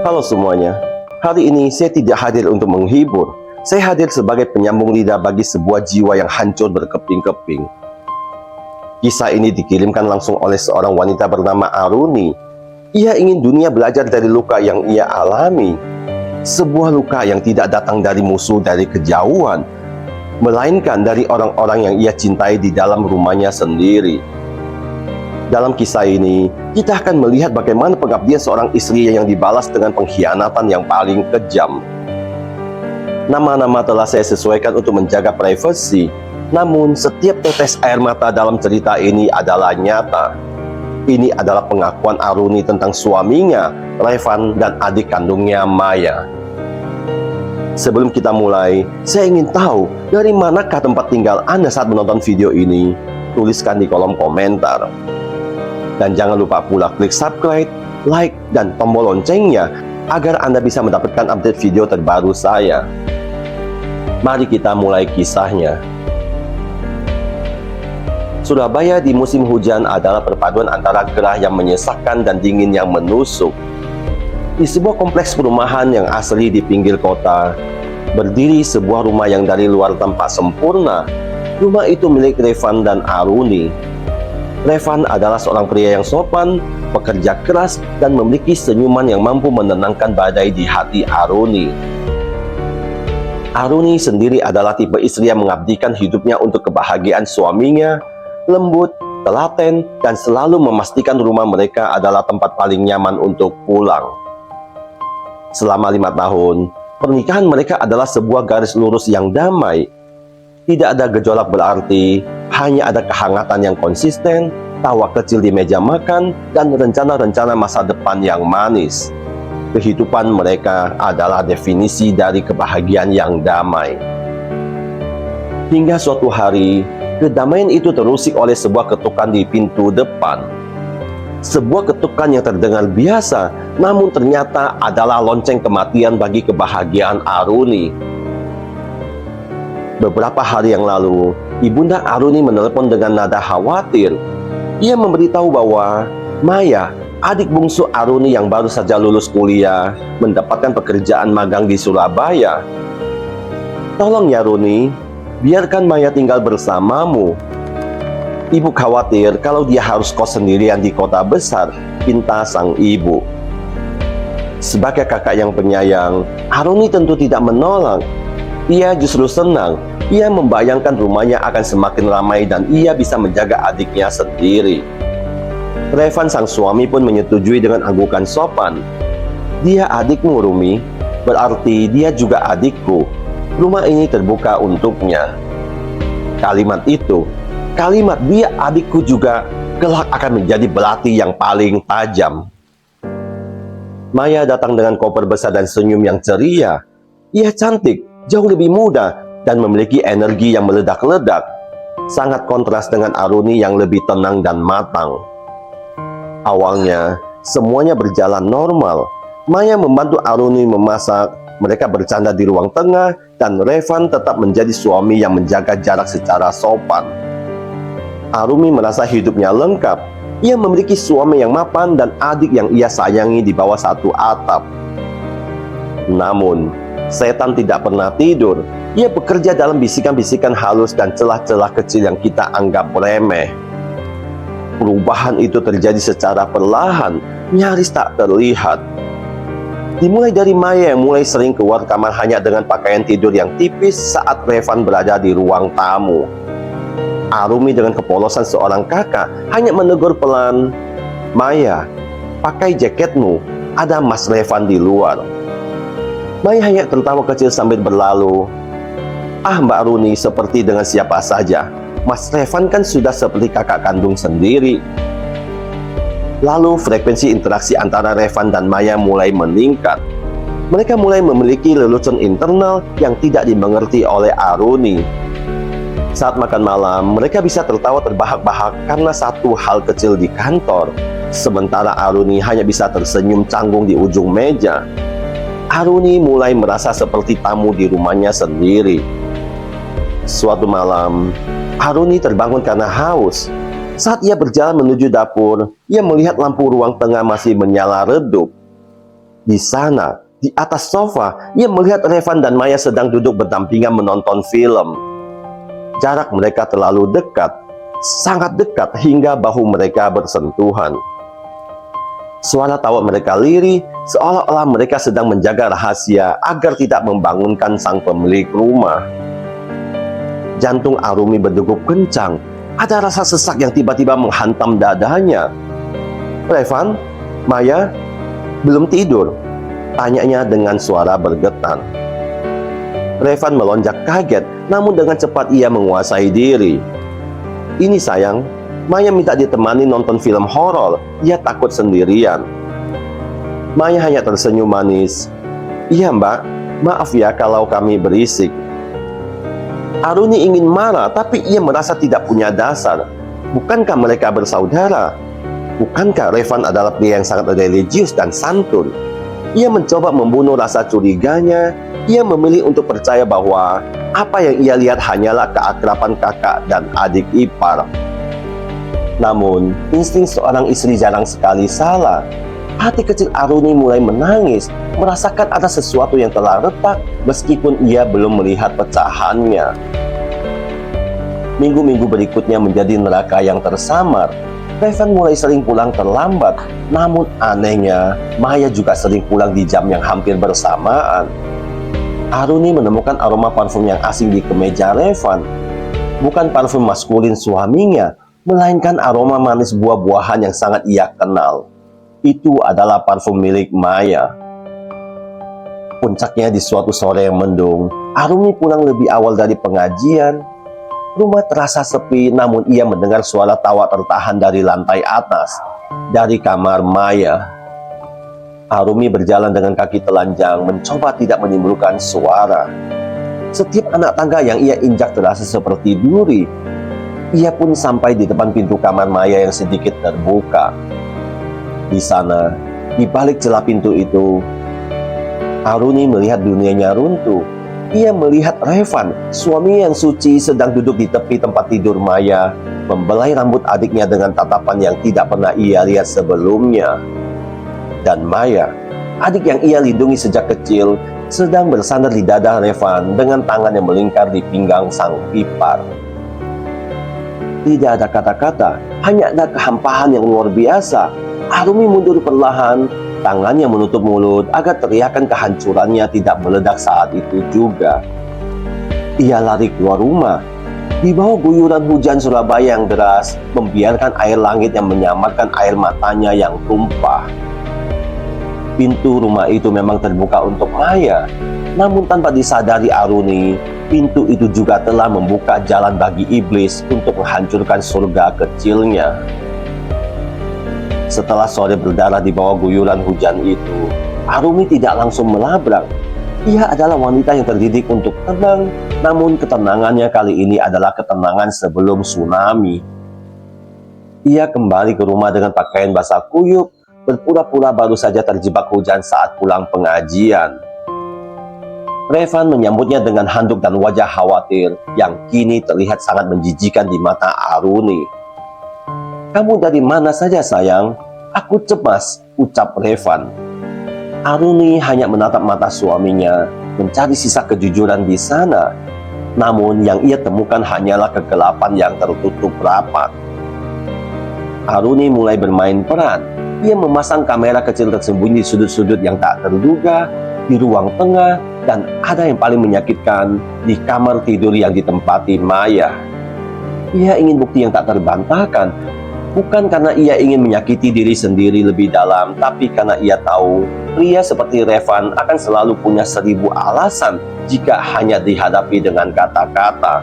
Halo semuanya, hari ini saya tidak hadir untuk menghibur. Saya hadir sebagai penyambung lidah bagi sebuah jiwa yang hancur berkeping-keping. Kisah ini dikirimkan langsung oleh seorang wanita bernama Aruni. Ia ingin dunia belajar dari luka yang ia alami. Sebuah luka yang tidak datang dari musuh dari kejauhan, melainkan dari orang-orang yang ia cintai di dalam rumahnya sendiri. Dalam kisah ini, kita akan melihat bagaimana pengabdian seorang istri yang dibalas dengan pengkhianatan yang paling kejam. Nama-nama telah saya sesuaikan untuk menjaga privasi, namun setiap tetes air mata dalam cerita ini adalah nyata. Ini adalah pengakuan Aruni tentang suaminya, Revan, dan adik kandungnya Maya. Sebelum kita mulai, saya ingin tahu dari manakah tempat tinggal Anda saat menonton video ini? Tuliskan di kolom komentar. Dan jangan lupa pula klik subscribe, like, dan tombol loncengnya agar Anda bisa mendapatkan update video terbaru saya. Mari kita mulai kisahnya. Surabaya di musim hujan adalah perpaduan antara gerah yang menyesakkan dan dingin yang menusuk. Di sebuah kompleks perumahan yang asli di pinggir kota, berdiri sebuah rumah yang dari luar tampak sempurna. Rumah itu milik Revan dan Aruni. Revan adalah seorang pria yang sopan, pekerja keras, dan memiliki senyuman yang mampu menenangkan badai di hati Aruni. Aruni sendiri adalah tipe istri yang mengabdikan hidupnya untuk kebahagiaan suaminya, lembut, telaten, dan selalu memastikan rumah mereka adalah tempat paling nyaman untuk pulang. Selama 5 tahun, pernikahan mereka adalah sebuah garis lurus yang damai. Tidak ada gejolak berarti, hanya ada kehangatan yang konsisten, tawa kecil di meja makan, dan rencana-rencana masa depan yang manis. Kehidupan mereka adalah definisi dari kebahagiaan yang damai. Hingga suatu hari, kedamaian itu terusik oleh sebuah ketukan di pintu depan. Sebuah ketukan yang terdengar biasa, namun ternyata adalah lonceng kematian bagi kebahagiaan Aruni. Beberapa hari yang lalu, Ibunda Aruni menelepon dengan nada khawatir. Ia memberitahu bahwa Maya, adik bungsu Aruni yang baru saja lulus kuliah, mendapatkan pekerjaan magang di Surabaya. Tolong ya Runi, biarkan Maya tinggal bersamamu. Ibu khawatir kalau dia harus kos sendirian di kota besar, pinta sang ibu. Sebagai kakak yang penyayang, Aruni tentu tidak menolak. Ia justru senang. Ia membayangkan rumahnya akan semakin ramai dan ia bisa menjaga adiknya sendiri. Revan sang suami pun menyetujui dengan anggukan sopan. Dia adikmu Rumi, berarti dia juga adikku. Rumah ini terbuka untuknya. Kalimat itu, kalimat dia adikku juga, kelak akan menjadi belati yang paling tajam. Maya datang dengan koper besar dan senyum yang ceria. Ia cantik, jauh lebih muda, dan memiliki energi yang meledak-ledak. Sangat kontras dengan Aruni yang lebih tenang dan matang. Awalnya, semuanya berjalan normal. Maya membantu Aruni memasak, mereka bercanda di ruang tengah, dan Revan tetap menjadi suami yang menjaga jarak secara sopan. Aruni merasa hidupnya lengkap. Ia memiliki suami yang mapan dan adik yang ia sayangi di bawah satu atap. Namun, setan tidak pernah tidur. Ia bekerja dalam bisikan-bisikan halus dan celah-celah kecil yang kita anggap remeh. Perubahan itu terjadi secara perlahan, nyaris tak terlihat. Dimulai dari Maya yang mulai sering keluar kamar hanya dengan pakaian tidur yang tipis saat Revan berada di ruang tamu. Arumi dengan kepolosan seorang kakak hanya menegur pelan, "Maya, pakai jaketmu, ada Mas Revan di luar." Maya hanya tertawa kecil sambil berlalu. "Ah Mbak Runi, seperti dengan siapa saja. Mas Revan kan sudah seperti kakak kandung sendiri." Lalu frekuensi interaksi antara Revan dan Maya mulai meningkat. Mereka mulai memiliki lelucon internal yang tidak dimengerti oleh Aruni. Saat makan malam, mereka bisa tertawa terbahak-bahak karena satu hal kecil di kantor. Sementara Aruni hanya bisa tersenyum canggung di ujung meja. Aruni mulai merasa seperti tamu di rumahnya sendiri. Suatu malam, Aruni terbangun karena haus. Saat ia berjalan menuju dapur, ia melihat lampu ruang tengah masih menyala redup. Di sana, di atas sofa, ia melihat Revan dan Maya sedang duduk berdampingan menonton film. Jarak mereka terlalu dekat, sangat dekat hingga bahu mereka bersentuhan. Suara tawa mereka lirih, seolah-olah mereka sedang menjaga rahasia agar tidak membangunkan sang pemilik rumah. Jantung Arumi berdegup kencang. Ada rasa sesak yang tiba-tiba menghantam dadanya. "Revan, Maya, belum tidur?" tanyanya dengan suara bergetar. Revan melonjak kaget, namun dengan cepat ia menguasai diri. "Ini sayang, Maya minta ditemani nonton film horor. Ia takut sendirian." Maya hanya tersenyum manis. "Iya mbak, maaf ya kalau kami berisik." Aruni ingin marah, tapi ia merasa tidak punya dasar. Bukankah mereka bersaudara? Bukankah Revan adalah pria yang sangat religius dan santun? Ia mencoba membunuh rasa curiganya. Ia memilih untuk percaya bahwa apa yang ia lihat hanyalah keakraban kakak dan adik ipar. Namun, insting seorang istri jarang sekali salah. Hati kecil Aruni mulai menangis, merasakan ada sesuatu yang telah retak meskipun ia belum melihat pecahannya. Minggu-minggu berikutnya menjadi neraka yang tersamar. Revan mulai sering pulang terlambat, namun anehnya, Maya juga sering pulang di jam yang hampir bersamaan. Aruni menemukan aroma parfum yang asing di kemeja Revan. Bukan parfum maskulin suaminya, melainkan aroma manis buah-buahan yang sangat ia kenal. Itu adalah parfum milik Maya. Puncaknya di suatu sore yang mendung, Arumi pulang lebih awal dari pengajian. Rumah terasa sepi, namun ia mendengar suara tawa tertahan dari lantai atas, dari kamar Maya. Arumi berjalan dengan kaki telanjang, mencoba tidak menimbulkan suara. Setiap anak tangga yang ia injak terasa seperti duri. Ia pun sampai di depan pintu kamar Maya yang sedikit terbuka. Di sana, di balik celah pintu itu, Aruni melihat dunianya runtuh. Ia melihat Revan, suami yang suci, sedang duduk di tepi tempat tidur Maya, membelai rambut adiknya dengan tatapan yang tidak pernah ia lihat sebelumnya. Dan Maya, adik yang ia lindungi sejak kecil, sedang bersandar di dada Revan dengan tangan yang melingkar di pinggang sang ipar. Tidak ada kata-kata, hanya ada kehampaan yang luar biasa. Arumi mundur perlahan, tangannya menutup mulut agar teriakan kehancurannya tidak meledak saat itu juga. Ia lari keluar rumah. Di bawah guyuran hujan Surabaya yang deras, membiarkan air langit yang menyamarkan air matanya yang tumpah. Pintu rumah itu memang terbuka untuk Maya, namun tanpa disadari Aruni, pintu itu juga telah membuka jalan bagi iblis untuk menghancurkan surga kecilnya. Setelah sore berdarah di bawah guyuran hujan itu, Arumi tidak langsung melabrak. Ia adalah wanita yang terdidik untuk tenang, namun ketenangannya kali ini adalah ketenangan sebelum tsunami. Ia kembali ke rumah dengan pakaian basah kuyup, berpura-pura baru saja terjebak hujan saat pulang pengajian. Revan menyambutnya dengan handuk dan wajah khawatir yang kini terlihat sangat menjijikan di mata Aruni. "Kamu dari mana saja sayang? Aku cemas," ucap Revan. Aruni hanya menatap mata suaminya, mencari sisa kejujuran di sana. Namun yang ia temukan hanyalah kegelapan yang tertutup rapat. Aruni mulai bermain peran. Ia memasang kamera kecil tersembunyi di sudut-sudut yang tak terduga, di ruang tengah, dan ada yang paling menyakitkan, di kamar tidur yang ditempati Maya. Ia ingin bukti yang tak terbantahkan, bukan karena ia ingin menyakiti diri sendiri lebih dalam, tapi karena ia tahu pria seperti Revan akan selalu punya 1000 alasan jika hanya dihadapi dengan kata-kata.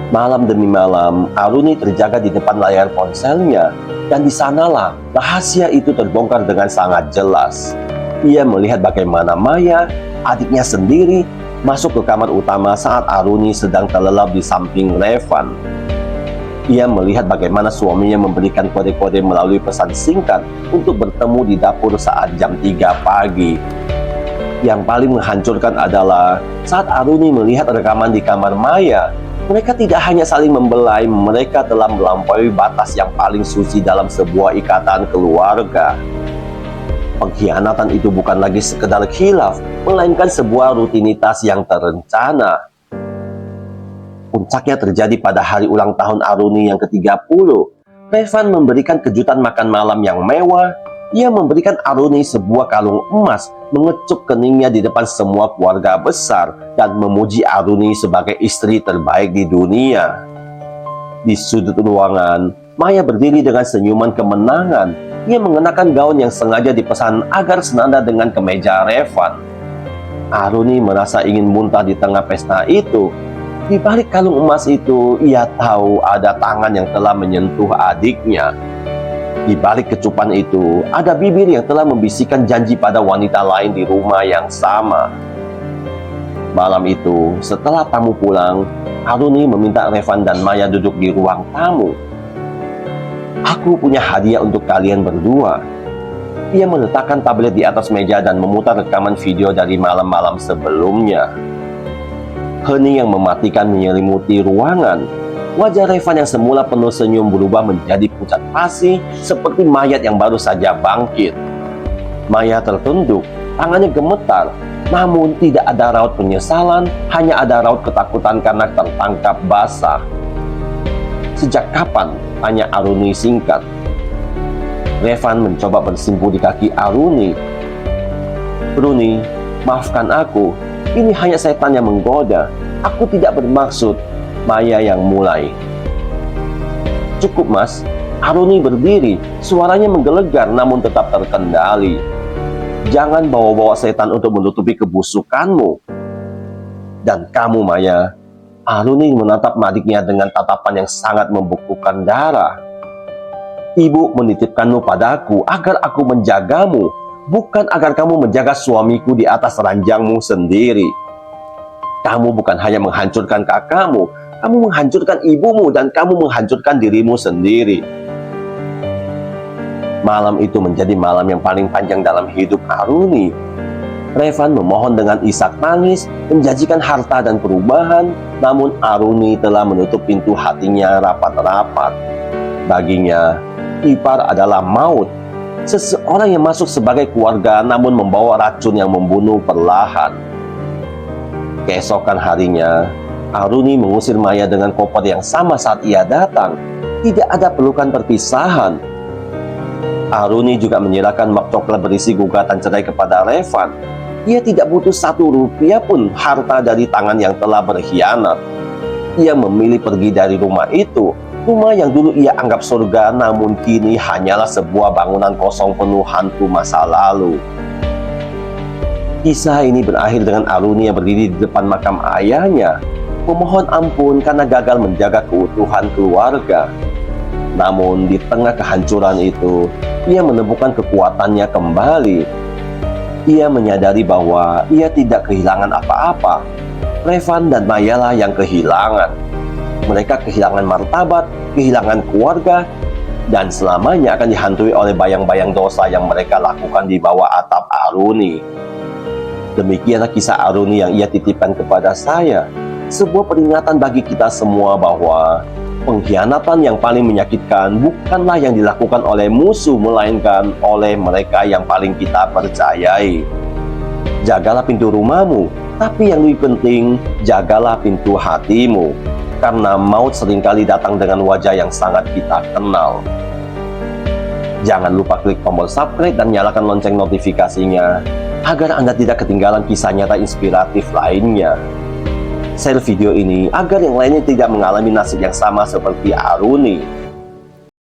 Malam demi malam, Aruni terjaga di depan layar ponselnya, dan di sanalah rahasia itu terbongkar dengan sangat jelas. Ia melihat bagaimana Maya, adiknya sendiri, masuk ke kamar utama saat Aruni sedang terlelap di samping Revan. Ia melihat bagaimana suaminya memberikan kode-kode melalui pesan singkat untuk bertemu di dapur saat jam 3 pagi. Yang paling menghancurkan adalah saat Aruni melihat rekaman di kamar Maya. Mereka tidak hanya saling membelai, mereka telah melampaui batas yang paling suci dalam sebuah ikatan keluarga. Pengkhianatan itu bukan lagi sekedar khilaf, melainkan sebuah rutinitas yang terencana. Puncaknya terjadi pada hari ulang tahun Aruni yang ke-30. Revan memberikan kejutan makan malam yang mewah. Ia memberikan Aruni sebuah kalung emas, mengecup keningnya di depan semua keluarga besar, dan memuji Aruni sebagai istri terbaik di dunia. Di sudut ruangan, Maya berdiri dengan senyuman kemenangan. Ia mengenakan gaun yang sengaja dipesan agar senada dengan kemeja Revan. Aruni merasa ingin muntah di tengah pesta itu. Di balik kalung emas itu, ia tahu ada tangan yang telah menyentuh adiknya. Di balik kecupan itu, ada bibir yang telah membisikkan janji pada wanita lain di rumah yang sama. Malam itu, setelah tamu pulang, Aruni meminta Revan dan Maya duduk di ruang tamu. "Aku punya hadiah untuk kalian berdua." Ia meletakkan tablet di atas meja dan memutar rekaman video dari malam-malam sebelumnya. Hening yang mematikan menyelimuti ruangan. Wajah Revan yang semula penuh senyum berubah menjadi pucat pasi, seperti mayat yang baru saja bangkit. Maya tertunduk, tangannya gemetar, namun tidak ada raut penyesalan, hanya ada raut ketakutan karena tertangkap basah. "Sejak kapan?" tanya Aruni singkat. Revan mencoba bersimpuh di kaki Aruni. "Runi, maafkan aku. Ini hanya setan yang menggoda. Aku tidak bermaksud." Maya yang mulai. "Cukup, Mas." Aruni berdiri, suaranya menggelegar namun tetap terkendali. "Jangan bawa-bawa setan untuk menutupi kebusukanmu." "Dan kamu, Maya." Aruni menatap adiknya dengan tatapan yang sangat membekukan darah. "Ibu menitipkanmu padaku agar aku menjagamu, bukan agar kamu menjaga suamiku di atas ranjangmu sendiri. Kamu bukan hanya menghancurkan kakakmu, kamu menghancurkan ibumu dan kamu menghancurkan dirimu sendiri." Malam itu menjadi malam yang paling panjang dalam hidup Aruni. Revan memohon dengan isak tangis, menjanjikan harta dan perubahan, namun Aruni telah menutup pintu hatinya rapat-rapat. Baginya, ipar adalah maut. Seseorang yang masuk sebagai keluarga namun membawa racun yang membunuh perlahan. Keesokan harinya, Aruni mengusir Maya dengan koper yang sama saat ia datang. Tidak ada pelukan perpisahan. Aruni juga menyerahkan map coklat berisi gugatan cerai kepada Revan. Ia tidak butuh 1 rupiah pun harta dari tangan yang telah berkhianat. Ia memilih pergi dari rumah itu. Rumah yang dulu ia anggap surga namun kini hanyalah sebuah bangunan kosong penuh hantu masa lalu. Kisah ini berakhir dengan Aruni yang berdiri di depan makam ayahnya, memohon ampun karena gagal menjaga keutuhan keluarga. Namun di tengah kehancuran itu, ia menemukan kekuatannya kembali. Ia menyadari bahwa ia tidak kehilangan apa-apa. Revan dan Mayalah yang kehilangan. Mereka kehilangan martabat, kehilangan keluarga, dan selamanya akan dihantui oleh bayang-bayang dosa yang mereka lakukan di bawah atap Aruni. Demikianlah kisah Aruni yang ia titipkan kepada saya. Sebuah peringatan bagi kita semua bahwa pengkhianatan yang paling menyakitkan bukanlah yang dilakukan oleh musuh, melainkan oleh mereka yang paling kita percayai. Jagalah pintu rumahmu, tapi yang lebih penting, jagalah pintu hatimu. Karena maut seringkali datang dengan wajah yang sangat kita kenal. Jangan lupa klik tombol subscribe dan nyalakan lonceng notifikasinya, agar Anda tidak ketinggalan kisah nyata inspiratif lainnya. Share video ini agar yang lainnya tidak mengalami nasib yang sama seperti Aruni.